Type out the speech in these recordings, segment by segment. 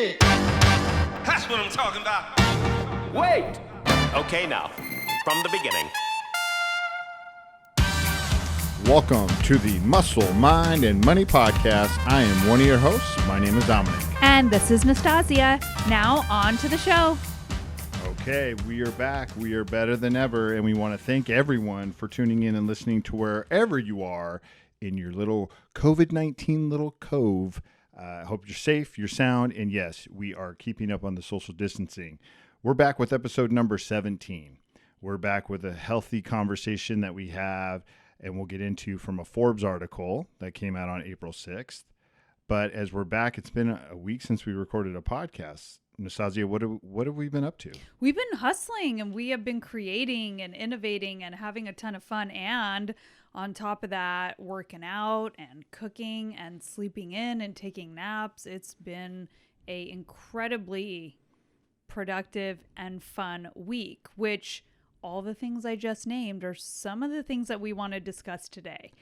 shit. That's what I'm talking about. Wait. Okay, now, from the beginning. Welcome to the Muscle, Mind, and Money podcast. I am one of your hosts. My name is Dominic. And this is Nastasia. Now on to the show. Okay, we are back. We are better than ever, and we want to thank everyone for tuning in and listening to wherever you are in your little COVID-19 little cove. I hope you're safe, you're sound, and yes, we are keeping up on the social distancing. We're back with episode number 17. We're back with a healthy conversation that we have, and we'll get into from a Forbes article that came out on April 6th. But as we're back, it's been a week since we recorded a podcast. Nastasia, what have we been up to? We've been hustling, and we have been creating and innovating and having a ton of fun. And on top of that, working out and cooking and sleeping in and taking naps. It's been a incredibly productive and fun week, which all the things I just named are some of the things that we want to discuss today.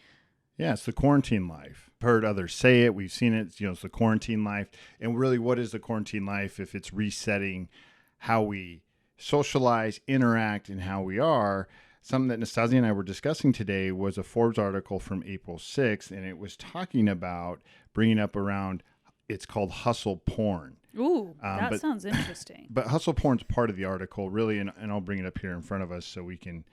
Yeah, it's the quarantine life. I've heard others say it. We've seen it. It's the quarantine life. And really, what is the quarantine life if it's resetting how we socialize, interact, and how we are? Something that Nastasia and I were discussing today was a Forbes article from April 6th, and it was talking about bringing up around, it's called hustle porn. Ooh, that sounds interesting. But hustle porn's part of the article, really, and I'll bring it up here in front of us so we can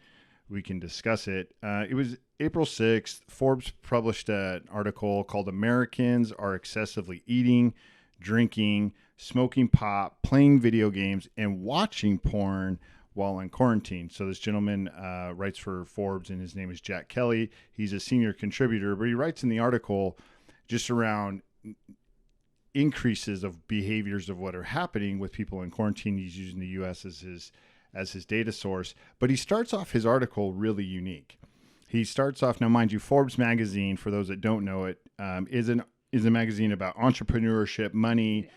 discuss it. It was April 6th. Forbes published an article called Americans Are Excessively Eating, Drinking, Smoking Pot, Playing Video Games, and Watching Porn while in quarantine. So this gentleman writes for Forbes, and his name is Jack Kelly. He's a senior contributor, but he writes in the article just around increases of behaviors of what are happening with people in quarantine. He's using the U.S. as his data source, but he starts off his article really unique. He starts off, now mind you, Forbes magazine, for those that don't know it, is a magazine about entrepreneurship, money,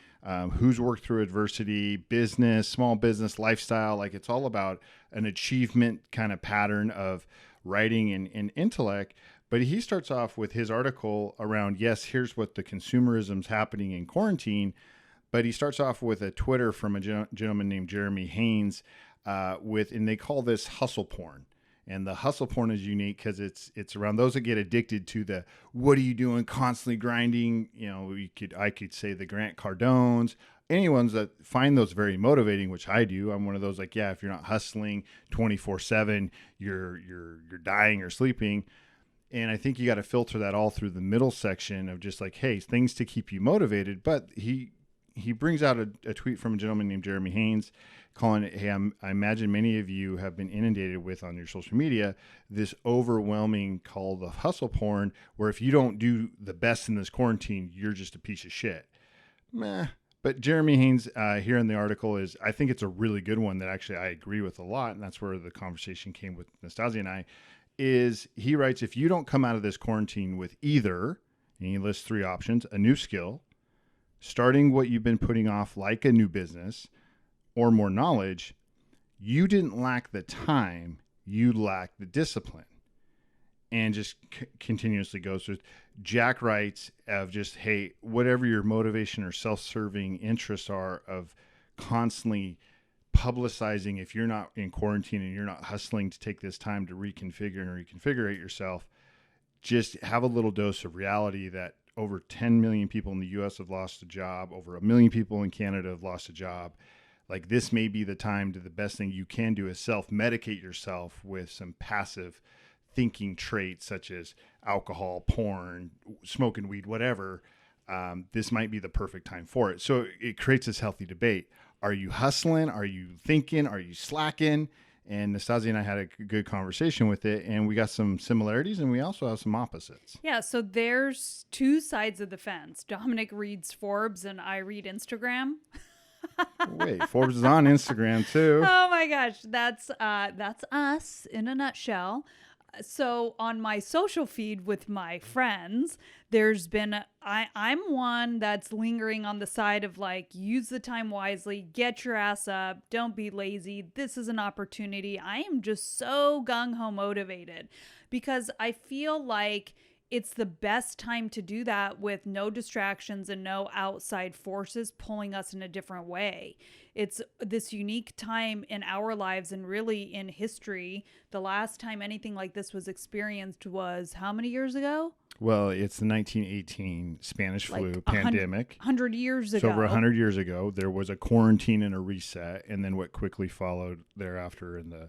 who's worked through adversity, business, small business, lifestyle. Like, it's all about an achievement kind of pattern of writing and intellect. But he starts off with his article around, yes, here's what the consumerism's happening in quarantine. But he starts off with a Twitter from a gentleman named Jeremy Haynes, and they call this hustle porn. And the hustle porn is unique because it's around those that get addicted to the, what are you doing, constantly grinding. I could say the Grant Cardones, anyone that find those very motivating, which I do. I'm one of those, like, yeah, if you're not hustling 24/7, you're dying or sleeping. And I think you got to filter that all through the middle section of just like, hey, things to keep you motivated. But he brings out a tweet from a gentleman named Jeremy Haynes calling it, hey, I imagine many of you have been inundated with on your social media this overwhelming call of hustle porn, where if you don't do the best in this quarantine, you're just a piece of shit. Meh. But Jeremy Haynes here in the article I think it's a really good one that actually I agree with a lot, and that's where the conversation came with Nastasia and I, is he writes, if you don't come out of this quarantine with either, and he lists 3 options, a new skill, starting what you've been putting off like a new business, or more knowledge, you didn't lack the time, you lacked the discipline. And just continuously goes through. Jack writes of just, hey, whatever your motivation or self-serving interests are of constantly publicizing, if you're not in quarantine and you're not hustling to take this time to reconfigure and reconfigurate yourself, just have a little dose of reality that over 10 million people in the U.S. have lost a job. Over 1 million people in Canada have lost a job. Like, this may be the time to, the best thing you can do is self-medicate yourself with some passive thinking traits such as alcohol, porn, smoking weed, whatever. This might be the perfect time for it. So it creates this healthy debate. Are you hustling? Are you thinking? Are you slacking? And Nastasia and I had a good conversation with it, and we got some similarities, and we also have some opposites. Yeah, so there's 2 sides of the fence. Dominic reads Forbes, and I read Instagram. Wait, Forbes is on Instagram too. Oh my gosh, that's us in a nutshell. So on my social feed with my friends, there's been, I'm one that's lingering on the side of like, use the time wisely, get your ass up, don't be lazy. This is an opportunity. I am just so gung-ho motivated because I feel like it's the best time to do that with no distractions and no outside forces pulling us in a different way. It's this unique time in our lives and really in history. The last time anything like this was experienced was how many years ago? Well, it's the 1918 Spanish flu pandemic. 100 years ago. So over 100 years ago, there was a quarantine and a reset, and then what quickly followed thereafter in the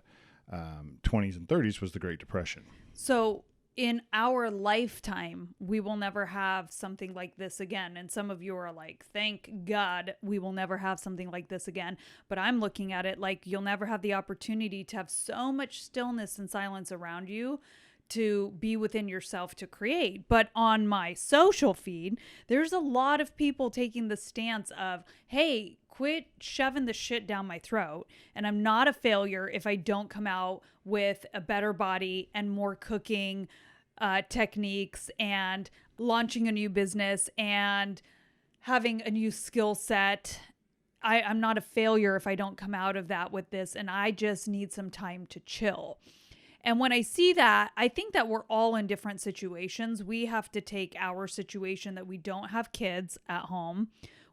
20s and 30s was the Great Depression. So in our lifetime, we will never have something like this again. And some of you are like, thank God we will never have something like this again. But I'm looking at it like you'll never have the opportunity to have so much stillness and silence around you to be within yourself to create. But on my social feed, there's a lot of people taking the stance of, hey, quit shoving the shit down my throat. And I'm not a failure if I don't come out with a better body and more cooking techniques and launching a new business and having a new skill set. I'm not a failure if I don't come out of that with this. And I just need some time to chill. And when I see that, I think that we're all in different situations. We have to take our situation that we don't have kids at home.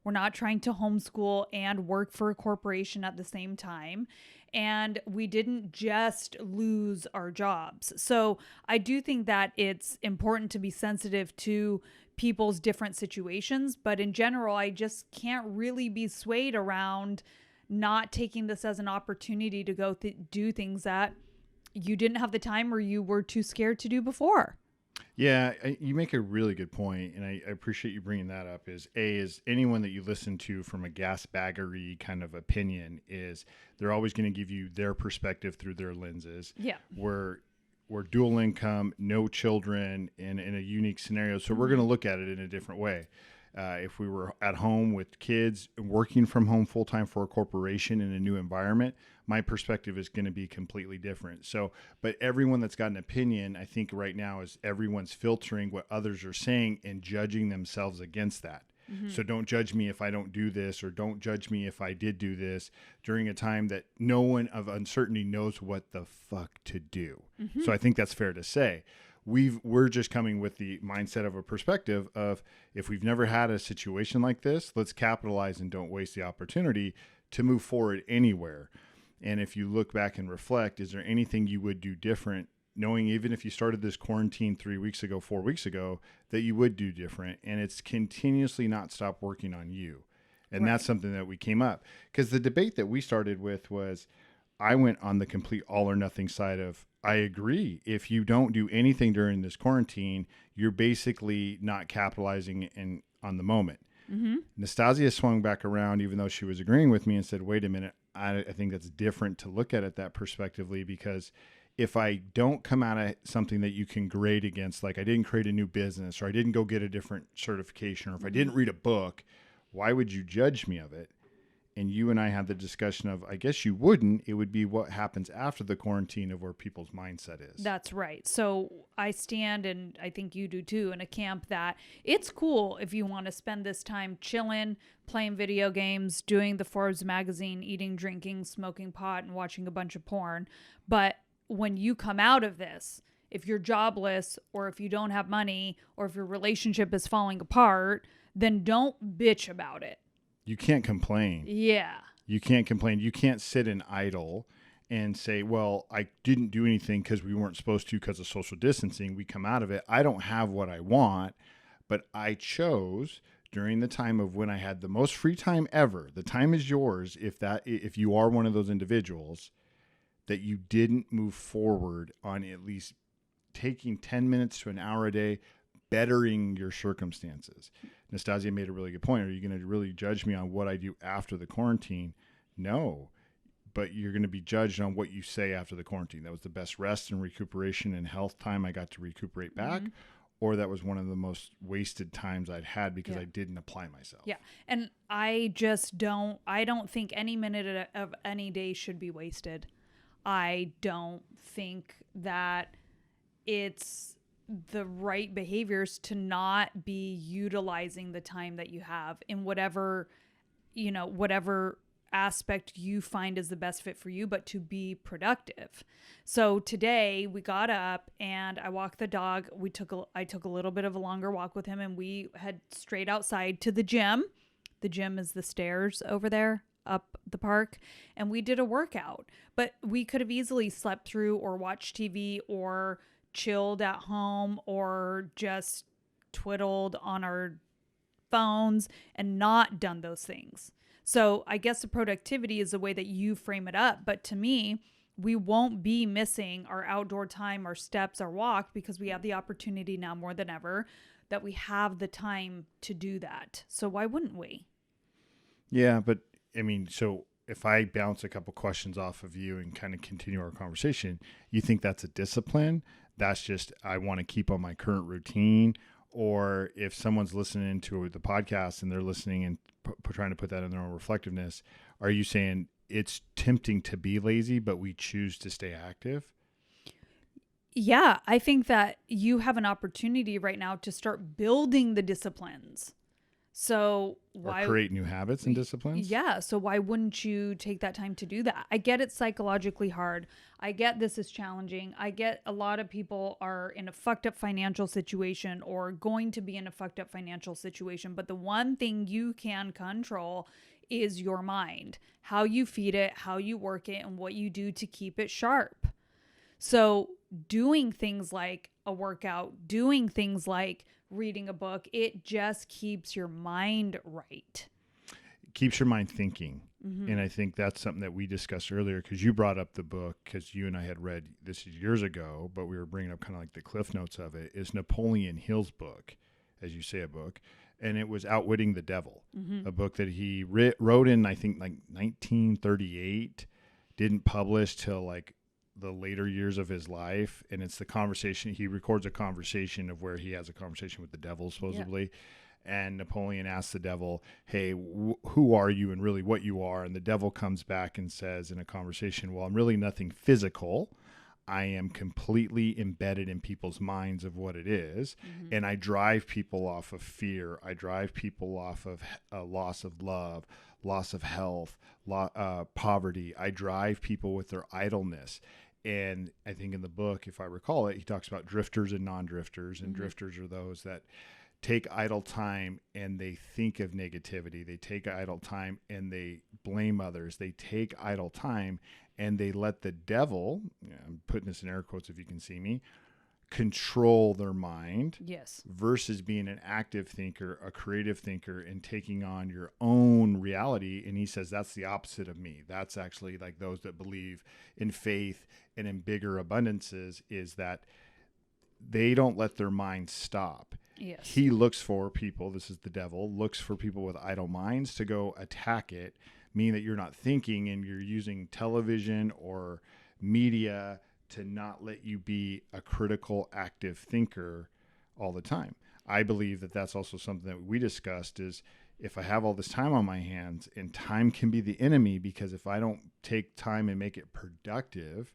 We're not trying to homeschool and work for a corporation at the same time. And we didn't just lose our jobs. So I do think that it's important to be sensitive to people's different situations. But in general, I just can't really be swayed around not taking this as an opportunity to go do things that you didn't have the time or you were too scared to do before. Yeah, you make a really good point, and I appreciate you bringing that up. Is anyone that you listen to from a gas baggery kind of opinion is they're always going to give you their perspective through their lenses. Yeah, we're dual income, no children, in a unique scenario, so we're going to look at it in a different way. If we were at home with kids, working from home full time for a corporation in a new environment, my perspective is going to be completely different. So, but everyone that's got an opinion, I think right now is everyone's filtering what others are saying and judging themselves against that. Mm-hmm. So don't judge me if I don't do this, or don't judge me if I did do this during a time that no one of uncertainty knows what the fuck to do. Mm-hmm. So I think that's fair to say. We're just coming with the mindset of a perspective of, if we've never had a situation like this, let's capitalize and don't waste the opportunity to move forward anywhere. And if you look back and reflect, is there anything you would do different, knowing even if you started this quarantine 3 weeks ago, 4 weeks ago, that you would do different? And it's continuously not stop working on you. And That's something that we came up, because the debate that we started with was, I went on the complete all or nothing side of, I agree. If you don't do anything during this quarantine, you're basically not capitalizing on the moment. Mm-hmm. Nastasia swung back around, even though she was agreeing with me, and said, wait a minute, I think that's different to look at it that perspectively, because if I don't come out of something that you can grade against, like I didn't create a new business, or I didn't go get a different certification, or if I didn't read a book, why would you judge me of it? And you and I had the discussion of, I guess you wouldn't. It would be what happens after the quarantine of where people's mindset is. That's right. So I stand, and I think you do too, in a camp that it's cool if you want to spend this time chilling, playing video games, doing the Forbes magazine, eating, drinking, smoking pot, and watching a bunch of porn. But when you come out of this, if you're jobless, or if you don't have money, or if your relationship is falling apart, then don't bitch about it. You can't complain. Yeah. You can't complain. You can't sit and idle and say, well, I didn't do anything because we weren't supposed to because of social distancing. We come out of it. I don't have what I want, but I chose during the time of when I had the most free time ever. The time is yours if you are one of those individuals, that you didn't move forward on at least taking 10 minutes to an hour a day, bettering your circumstances. Nastasia made a really good point. Are you going to really judge me on what I do after the quarantine? No, but you're going to be judged on what you say after the quarantine. That was the best rest and recuperation and health time I got to recuperate back, or that was one of the most wasted times I'd had because I didn't apply myself. Yeah. And I don't think any minute of any day should be wasted. I don't think that it's the right behaviors to not be utilizing the time that you have in whatever aspect you find is the best fit for you, but to be productive. So today we got up and I walked the dog. I took a little bit of a longer walk with him, and we head straight outside to the gym. The gym is the stairs over there up the park, and we did a workout. But we could have easily slept through or watched TV or chilled at home or just twiddled on our phones and not done those things. So I guess the productivity is the way that you frame it up. But to me, we won't be missing our outdoor time, our steps, our walk, because we have the opportunity now more than ever that we have the time to do that. So why wouldn't we? Yeah, but I mean, so if I bounce a couple questions off of you and kind of continue our conversation, you think that's a discipline? That's just, I want to keep on my current routine? Or if someone's listening to the podcast and they're listening and trying to put that in their own reflectiveness, are you saying it's tempting to be lazy, but we choose to stay active? Yeah, I think that you have an opportunity right now to start building the disciplines. So why Or create new habits and disciplines? Yeah, so why wouldn't you take that time to do that? I get it's psychologically hard. I get this is challenging. I get a lot of people are in a fucked up financial situation or going to be in a fucked up financial situation. But the one thing you can control is your mind, how you feed it, how you work it, and what you do to keep it sharp. So doing things like a workout, doing things like reading a book, it just keeps your mind right. It keeps your mind thinking. And I think that's something that we discussed earlier, because you brought up the book, because you and I had read this years ago, but we were bringing up kind of like the cliff notes of it, is Napoleon Hill's book, as you say, a book. And it was Outwitting the Devil, a book that he wrote in, I think, like 1938, didn't publish till like the later years of his life. And it's the conversation, he records a conversation of where he has a conversation with the devil, supposedly. Yeah. And Napoleon asks the devil, hey, who are you and really what you are? And the devil comes back and says in a conversation, well, I'm really nothing physical. I am completely embedded in people's minds of what it is. And I drive people off of fear. I drive people off of loss of love, loss of health, poverty. I drive people with their idleness. And I think in the book, if I recall it, he talks about drifters and non-drifters. And drifters are those that take idle time and they think of negativity. They take idle time and they blame others. They take idle time and they let the devil, I'm putting this in air quotes if you can see me, control their mind. Yes. Versus being an active thinker, a creative thinker, and taking on your own reality. And he says that's the opposite of me. That's actually like those that believe in faith and in bigger abundances, is that they don't let their mind stop. Yes. He looks for people, this is the devil, looks for people with idle minds to go attack it, meaning that you're not thinking and you're using television or media to not let you be a critical, active thinker all the time. I believe that that's also something that we discussed, is if I have all this time on my hands, and time can be the enemy, because if I don't take time and make it productive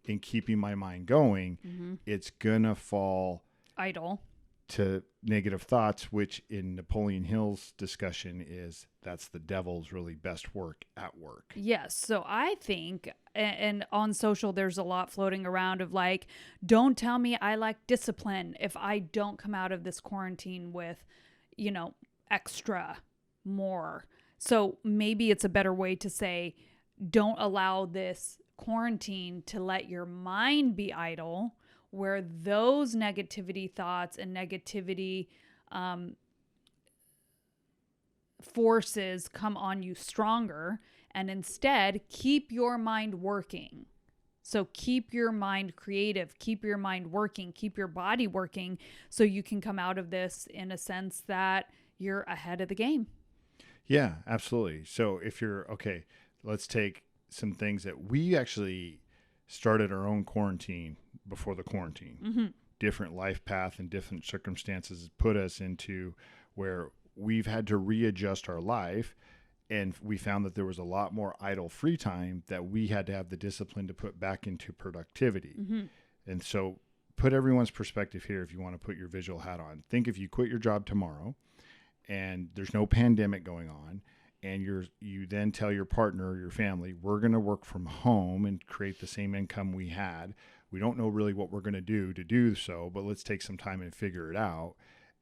in keeping my mind going, it's gonna fall idle to negative thoughts, which in Napoleon Hill's discussion is that's the devil's really best work at work. Yes. So I think, and on social, there's a lot floating around of like, don't tell me I lack discipline if I don't come out of this quarantine with, extra more. So maybe it's a better way to say, don't allow this quarantine to let your mind be idle, where those negativity thoughts and negativity forces come on you stronger, and instead keep your mind working. So keep your mind creative, keep your mind working, keep your body working, so you can come out of this in a sense that you're ahead of the game. Yeah, absolutely. So if you're, okay, let's take some things that we actually started our own quarantine before the quarantine. Different life path and different circumstances put us into where we've had to readjust our life. And we found that there was a lot more idle free time that we had to have the discipline to put back into productivity. And so put everyone's perspective here if you want to put your visual hat on. Think if you quit your job tomorrow and there's no pandemic going on and you then tell your partner or your family, we're going to work from home and create the same income we had. We don't know really what we're going to do so, but let's take some time and figure it out.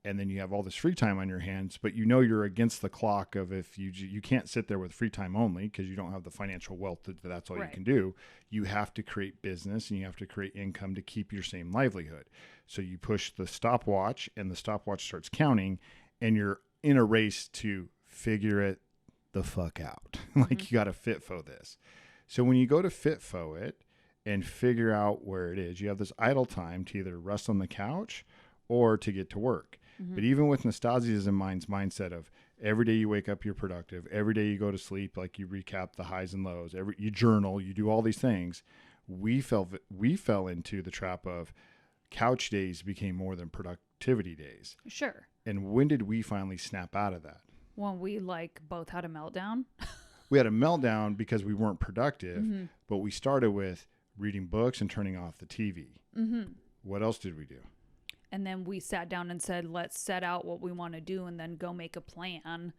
And then you have all this free time on your hands, but you know you're against the clock of if you can't sit there with free time only because you don't have the financial wealth that's all Right. you can do. You have to create business and you have to create income to keep your same livelihood. So you push the stopwatch and the stopwatch starts counting and you're in a race to figure it the fuck out. Like you got to FitFo this. So when you go to FitFo it and figure out where it is, you have this idle time to either rest on the couch or to get to work. But even with Nastasia's in mind's mindset of every day you wake up, you're productive. Every day you go to sleep, like you recap the highs and lows. You journal, you do all these things. We fell into the trap of couch days became more than productivity days. Sure. And when did we finally snap out of that? When we like both had a meltdown. We had a meltdown because we weren't productive, but we started with reading books and turning off the TV. What else did we do? And then we sat down and said, let's set out what we want to do and then go make a plan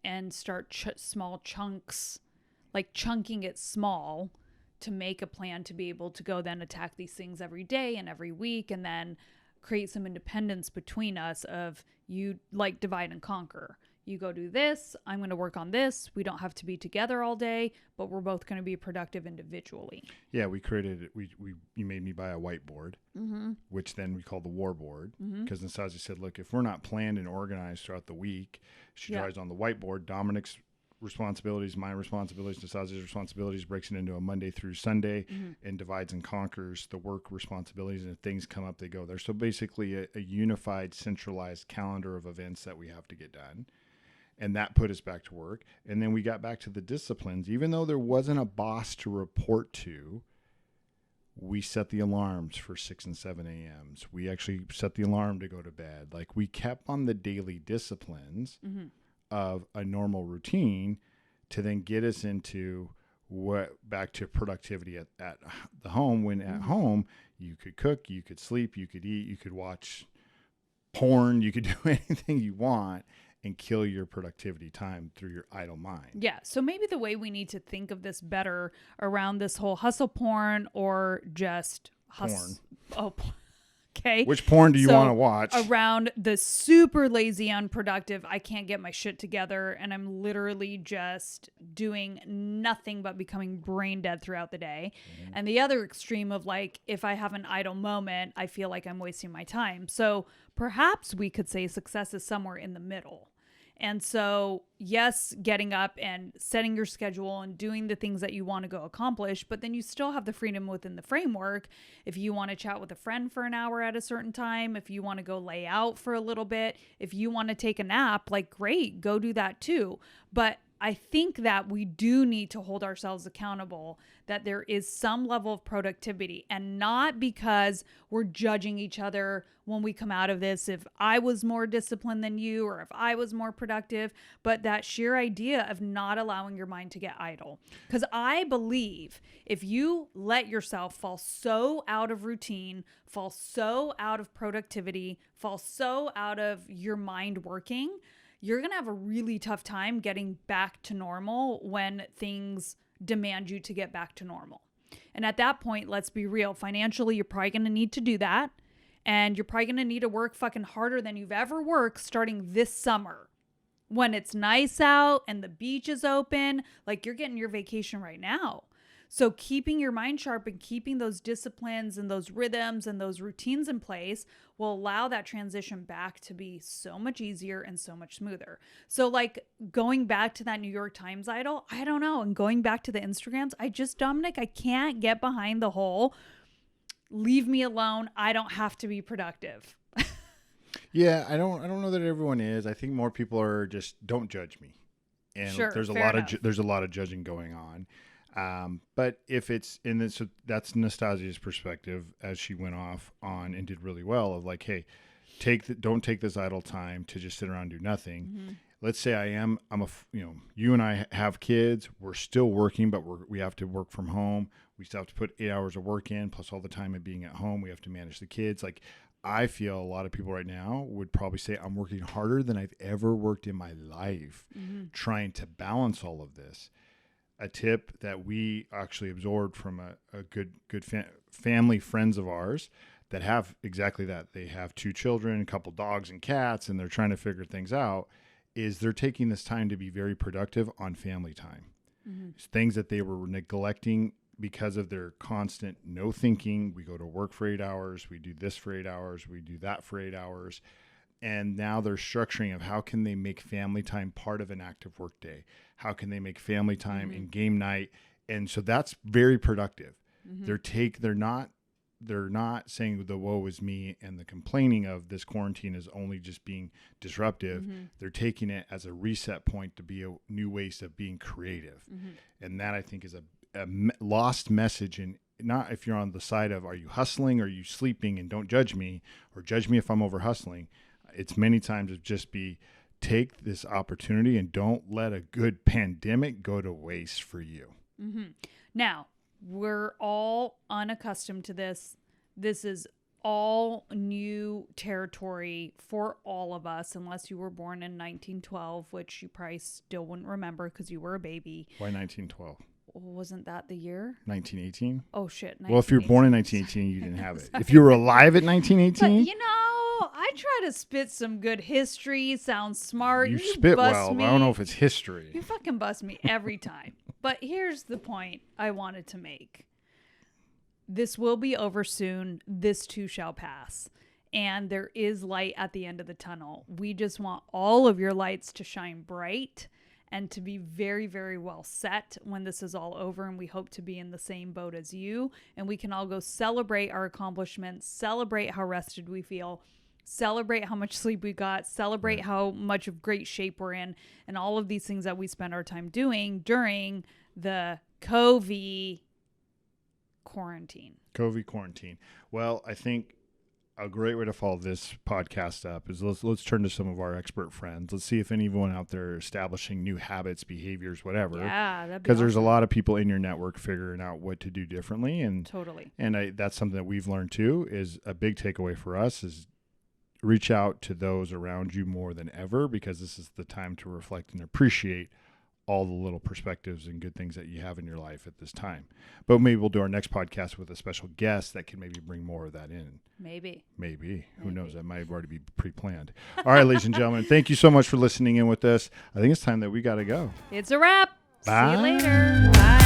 and start small chunks, like chunking it small to make a plan to be able to go then attack these things every day and every week and then create some independence between us of you like divide and conquer. You go do this, I'm going to work on this. We don't have to be together all day, but we're both going to be productive individually. Yeah, we created, you made me buy a whiteboard, which then we call the war board. Because Nastasia said, look, if we're not planned and organized throughout the week, she drives on the whiteboard. Dominic's responsibilities, my responsibilities, Nastasia's responsibilities, breaks it into a Monday through Sunday and divides and conquers the work responsibilities. And if things come up, they go there. So basically a unified, centralized calendar of events that we have to get done. And that put us back to work. And then we got back to the disciplines. Even though there wasn't a boss to report to, we set the alarms for 6 and 7 a.m.s. We actually set the alarm to go to bed. Like we kept on the daily disciplines of a normal routine to then get us into back to productivity at the home. When at home, you could cook, you could sleep, you could eat, you could watch porn, you could do anything you want and kill your productivity time through your idle mind. Yeah. So maybe the way we need to think of this better around this whole hustle porn or just hustle. Oh, okay. Which porn do you want to watch? Around the super lazy, unproductive, I can't get my shit together and I'm literally just doing nothing but becoming brain dead throughout the day. And the other extreme of like, if I have an idle moment, I feel like I'm wasting my time. So perhaps we could say success is somewhere in the middle. And so, yes, getting up and setting your schedule and doing the things that you want to go accomplish, but then you still have the freedom within the framework. If you want to chat with a friend for an hour at a certain time, if you want to go lay out for a little bit, if you want to take a nap, like great, go do that too. But I think that we do need to hold ourselves accountable that there is some level of productivity and not because we're judging each other when we come out of this if I was more disciplined than you or if I was more productive, but that sheer idea of not allowing your mind to get idle. Because I believe if you let yourself fall so out of routine, fall so out of productivity, fall so out of your mind working, you're going to have a really tough time getting back to normal when things demand you to get back to normal. And at that point, let's be real. Financially, you're probably going to need to do that. And you're probably going to need to work fucking harder than you've ever worked starting this summer. When it's nice out and the beach is open, like you're getting your vacation right now. So keeping your mind sharp and keeping those disciplines and those rhythms and those routines in place will allow that transition back to be so much easier and so much smoother. So like going back to that New York Times idol, I don't know. And going back to the Instagrams, Dominic, I can't get behind the whole leave me alone. I don't have to be productive. Yeah, I don't know that everyone is. I think more people are just don't judge me. And Sure, there's a fair lot enough. there's a lot of judging going on. But if it's in this, so that's Nastasia's perspective as she went off on and did really well of like, hey, don't take this idle time to just sit around and do nothing. Let's say you and I have kids, we're still working, but we have to work from home. We still have to put 8 hours of work in, plus all the time of being at home. We have to manage the kids. Like I feel a lot of people right now would probably say I'm working harder than I've ever worked in my life trying to balance all of this. A tip that we actually absorbed from a good family friends of ours that have exactly that. They have 2 children, a couple dogs and cats, and they're trying to figure things out, is they're taking this time to be very productive on family time. Things that they were neglecting because of their constant no thinking. We go to work for 8 hours. We do this for 8 hours. We do that for 8 hours. And now they're structuring of how can they make family time part of an active work day? How can they make family time and game night? And so that's very productive. They're not saying the woe is me and the complaining of this quarantine is only just being disruptive. They're taking it as a reset point to be a new ways of being creative. And that I think is a lost message. And not if you're on the side of, are you hustling? Or are you sleeping? And don't judge me or judge me if I'm over hustling. It's many times of just take this opportunity and don't let a good pandemic go to waste for you. Now, we're all unaccustomed to this. This is all new territory for all of us, unless you were born in 1912, which you probably still wouldn't remember because you were a baby. Why 1912? Wasn't that the year? 1918? Oh, shit. Well, if you're born in 1918, you didn't have it. If you were alive at 1918? But, I try to spit some good history, sound smart. You spit bust well, me. but I don't know if it's history. You fucking bust me every time. But here's the point I wanted to make. This will be over soon. This too shall pass. And there is light at the end of the tunnel. We just want all of your lights to shine bright and to be very, very well set when this is all over. And we hope to be in the same boat as you. And we can all go celebrate our accomplishments, celebrate how rested we feel, celebrate how much sleep we got, celebrate how much of great shape we're in, and all of these things that we spend our time doing during the COVID quarantine. COVID quarantine. Well, I think a great way to follow this podcast up is let's turn to some of our expert friends. Let's see if anyone out there is establishing new habits, behaviors, whatever. Yeah, that'd be because there's a awesome. lot of people in your network figuring out what to do differently, and Totally. And that's something that we've learned too. Is a big takeaway for us is reach out to those around you more than ever, because this is the time to reflect and appreciate all the little perspectives and good things that you have in your life at this time. But maybe we'll do our next podcast with a special guest that can maybe bring more of that in. Maybe. Who knows? That might already be pre-planned. All right, ladies and gentlemen, thank you so much for listening in with us. I think it's time that we got to go. It's a wrap. Bye. See you later. Bye.